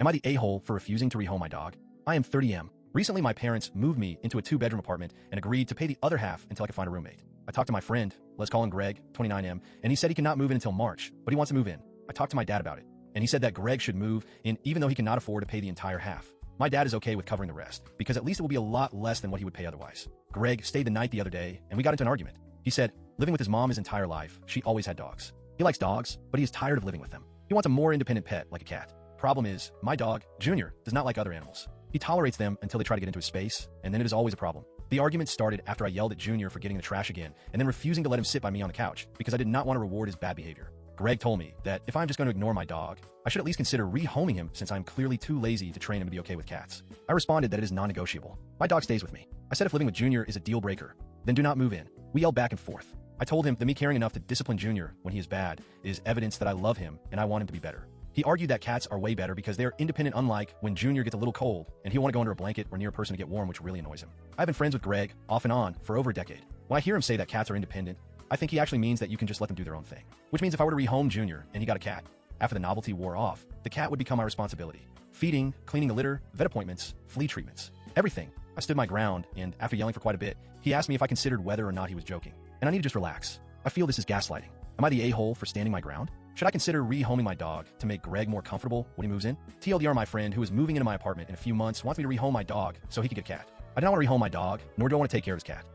Am I the a-hole for refusing to rehome my dog? I am 30M. Recently, my parents moved me into a 2-bedroom apartment and agreed to pay the other half until I could find a roommate. I talked to my friend, let's call him Greg, 29M, and he said he cannot move in until March, but he wants to move in. I talked to my dad about it, and he said that Greg should move in even though he cannot afford to pay the entire half. My dad is okay with covering the rest, because at least it will be a lot less than what he would pay otherwise. Greg stayed the night the other day, and we got into an argument. He said, living with his mom his entire life, she always had dogs. He likes dogs, but he is tired of living with them. He wants a more independent pet, like a cat. Problem is, my dog, Junior, does not like other animals. He tolerates them until they try to get into his space, and then it is always a problem. The argument started after I yelled at Junior for getting the trash again, and then refusing to let him sit by me on the couch, because I did not want to reward his bad behavior. Greg told me that if I'm just going to ignore my dog, I should at least consider rehoming him since I'm clearly too lazy to train him to be okay with cats. I responded that it is non-negotiable. My dog stays with me. I said if living with Junior is a deal breaker, then do not move in. We yelled back and forth. I told him that me caring enough to discipline Junior when he is bad is evidence that I love him and I want him to be better. He argued that cats are way better because they are independent, unlike when Junior gets a little cold and he'll want to go under a blanket or near a person to get warm, which really annoys him. I've been friends with Greg, off and on, for over a decade. When I hear him say that cats are independent, I think he actually means that you can just let them do their own thing. Which means if I were to rehome Junior and he got a cat, after the novelty wore off, the cat would become my responsibility. Feeding, cleaning the litter, vet appointments, flea treatments, everything. I stood my ground, and after yelling for quite a bit, he asked me if I considered whether or not he was joking. And I need to just relax. I feel this is gaslighting. Am I the a-hole for standing my ground? Should I consider rehoming my dog to make Greg more comfortable when he moves in? TLDR, my friend who is moving into my apartment in a few months wants me to rehome my dog so he can get a cat. I do not want to rehome my dog, nor do I want to take care of his cat.